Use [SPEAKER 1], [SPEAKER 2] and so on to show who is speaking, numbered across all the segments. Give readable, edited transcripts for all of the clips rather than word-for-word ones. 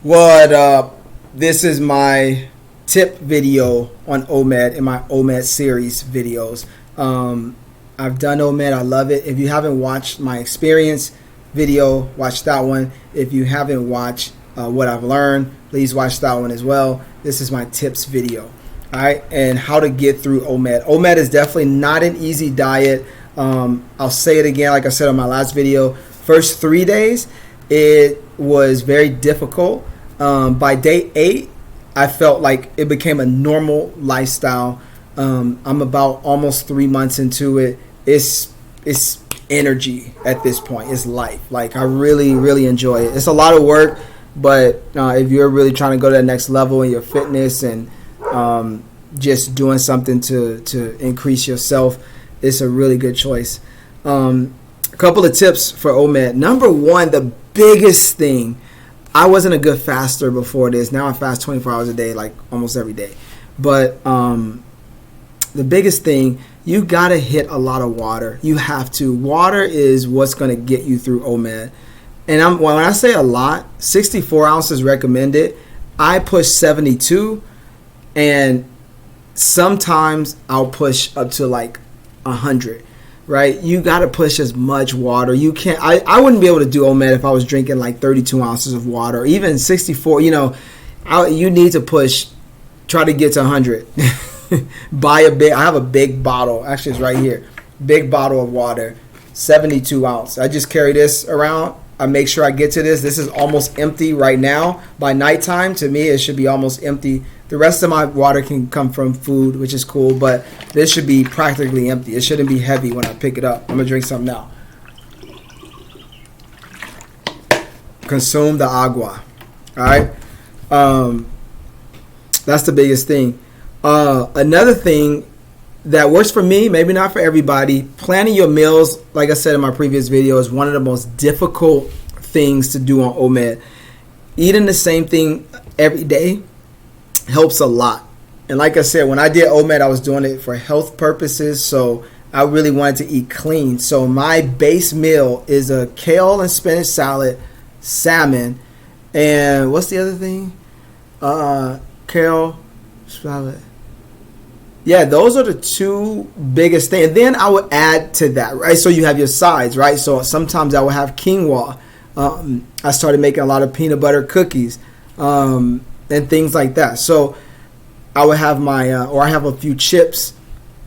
[SPEAKER 1] What up? This is my tip video on OMAD in my OMAD series videos. I've done OMAD. I love it. If you haven't watched my experience video, watch that one. If you haven't watched what I've learned, please watch that one as well. This is my tips video. All right, and how to get through OMAD. OMAD is definitely not an easy diet. I'll say it again, like I said on my last video. First 3 days, it was very difficult. By day 8, I felt like it became a normal lifestyle. I'm about almost 3 months into it. It's energy at this point. It's life. Like, I really enjoy it. It's a lot of work, but if you're really trying to go to the next level in your fitness and just doing something to increase yourself, it's a really good choice. A couple of tips for OMAD. Number one, the biggest thing. I wasn't a good faster before this. Now I fast 24 hours a day, like almost every day. But the biggest thing, you got to hit a lot of water. You have to. Water is what's going to get you through OMAD. And when I say a lot, 64 ounces recommended. I push 72, and sometimes I'll push up to like 100. Right, you got to push as much water. You can't. I wouldn't be able to do OMAD if I was drinking like 32 ounces of water, or even 64. You know, you need to push. Try to get to 100. Buy a big. I have a big bottle. Actually, it's right here. Big bottle of water, 72 ounce. I just carry this around. I make sure I get to this. This is almost empty right now. By nighttime, to me, it should be almost empty. The rest of my water can come from food, which is cool, but this should be practically empty. It shouldn't be heavy when I pick it up. I'm going to drink some now. Consume the agua. All right? That's the biggest thing. Another thing that works for me, maybe not for everybody, planning your meals, like I said in my previous video, is one of the most difficult things to do on OMAD. Eating the same thing every day helps a lot. And like I said, when I did OMAD, I was doing it for health purposes, so I really wanted to eat clean. So my base meal is a kale and spinach salad, salmon, and what's the other thing? Kale, salad. Yeah, those are the two biggest things. And then I would add to that, right? So you have your sides, right? So sometimes I would have quinoa. I started making a lot of peanut butter cookies. And things like that. So I would have or I have a few chips,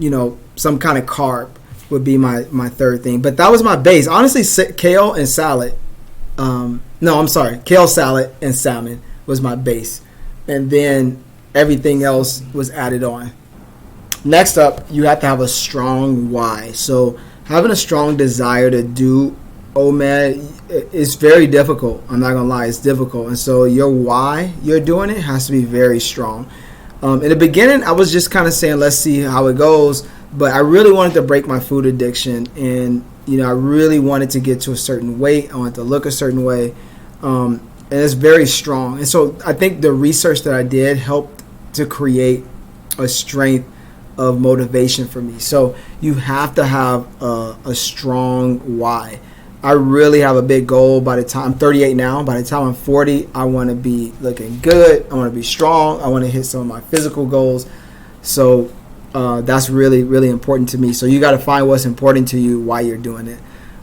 [SPEAKER 1] some kind of carb would be my third thing. But that was my base. Honestly, kale and salad. Kale, salad, and salmon was my base. And then everything else was added on. Next up, you have to have a strong why. So having a strong desire to do OMAD is very difficult. I'm not gonna lie, it's difficult. And so your why you're doing it has to be very strong. In the beginning, I was just kind of saying, let's see how it goes. But I really wanted to break my food addiction, and I really wanted to get to a certain weight. I wanted to look a certain way, and it's very strong. And so I think the research that I did helped to create a strength of motivation for me. So you have to have a strong why. I really have a big goal. By the time I'm 38 now, by the time I'm 40, I want to be looking good. I want to be strong. I want to hit some of my physical goals. So that's really important to me. So you got to find what's important to you while you're doing it.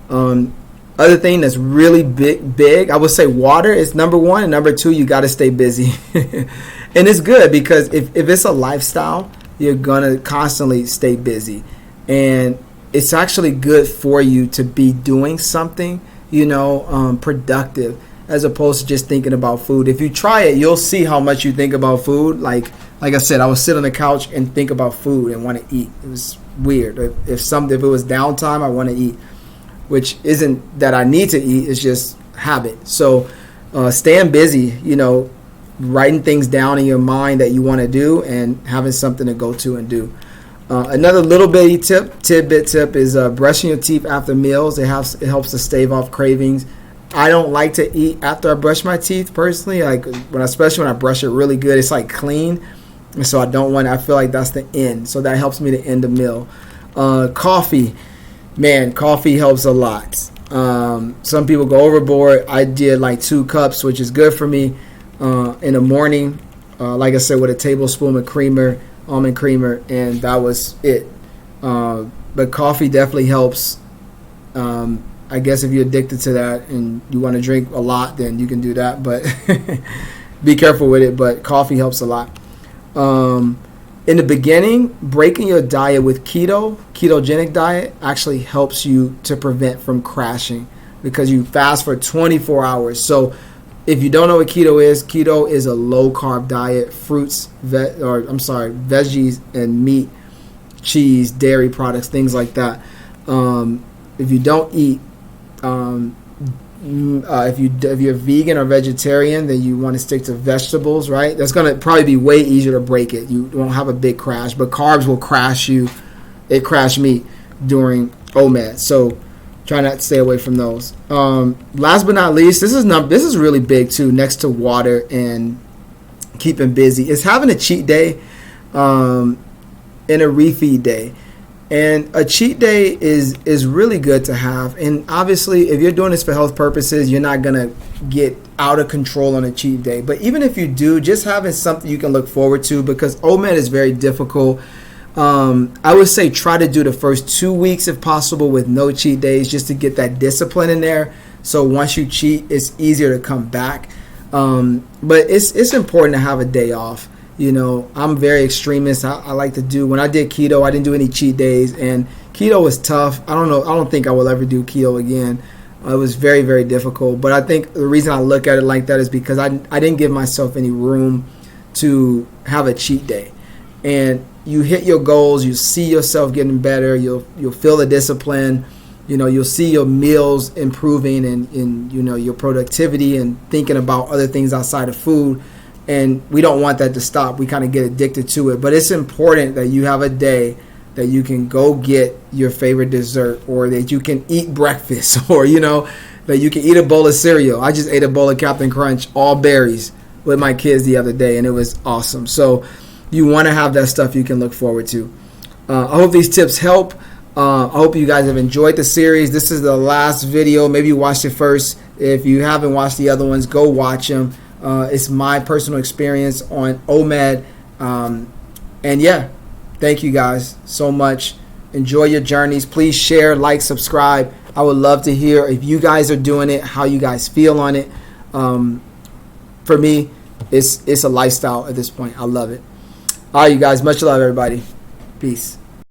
[SPEAKER 1] Other thing that's really big, I would say water is number one. And number two, you got to stay busy. And it's good because if it's a lifestyle, you're going to constantly stay busy. And it's actually good for you to be doing something, productive, as opposed to just thinking about food. If you try it, you'll see how much you think about food. Like I said, I would sit on the couch and think about food and want to eat. It was weird. If it was downtime, I want to eat, which isn't that I need to eat. It's just habit. So staying busy, writing things down in your mind that you want to do and having something to go to and do. Another little bitty tidbit tip is brushing your teeth after meals. It helps to stave off cravings. I don't like to eat after I brush my teeth personally. Like especially when I brush it really good, it's like clean, and so I feel like that's the end. So that helps me to end the meal. Coffee, man, coffee helps a lot. Some people go overboard. I did like 2 cups, which is good for me. in the morning, like I said, with a tablespoon of creamer, almond creamer, and that was it. But coffee definitely helps. I guess if you're addicted to that and you want to drink a lot, then you can do that. But be careful with it. But coffee helps a lot. In the beginning, breaking your diet with ketogenic diet actually helps you to prevent from crashing because you fast for 24 hours. So if you don't know what keto is a low carb diet, fruits, veggies and meat, cheese, dairy products, things like that. If you don't eat, if you're vegan or vegetarian, then you want to stick to vegetables, right? That's going to probably be way easier to break it. You won't have a big crash, but carbs will crash you. It crashed me during OMAD, so try not to stay away from those. Last but not least, this is really big too. Next to water and keeping busy, is having a cheat day and a refeed day. And a cheat day is really good to have. And obviously, if you're doing this for health purposes, you're not going to get out of control on a cheat day. But even if you do, just having something you can look forward to, because OMAD is very difficult. I would say try to do the first 2 weeks if possible with no cheat days, just to get that discipline in there. So once you cheat, it's easier to come back. But it's important to have a day off. You know, I'm very extremist. I like to do, when I did keto, I didn't do any cheat days, and keto was tough. I don't think I will ever do keto again. It was very, very difficult. But I think the reason I look at it like that is because I didn't give myself any room to have a cheat day. And you hit your goals, you see yourself getting better, you'll feel the discipline, you know, you'll see your meals improving and you know, your productivity and thinking about other things outside of food. And we don't want that to stop. We kind of get addicted to it. But it's important that you have a day that you can go get your favorite dessert, or that you can eat breakfast, or, you know, that you can eat a bowl of cereal. I just ate a bowl of Captain Crunch, all berries, with my kids the other day, and it was awesome. So you want to have that stuff you can look forward to. I hope these tips help. I hope you guys have enjoyed the series. This is the last video. Maybe you watched it first. If you haven't watched the other ones, go watch them. It's my personal experience on OMAD. And yeah, thank you guys so much. Enjoy your journeys. Please share, like, subscribe. I would love to hear if you guys are doing it, how you guys feel on it. For me, it's a lifestyle at this point. I love it. All right, you guys. Much love, everybody. Peace.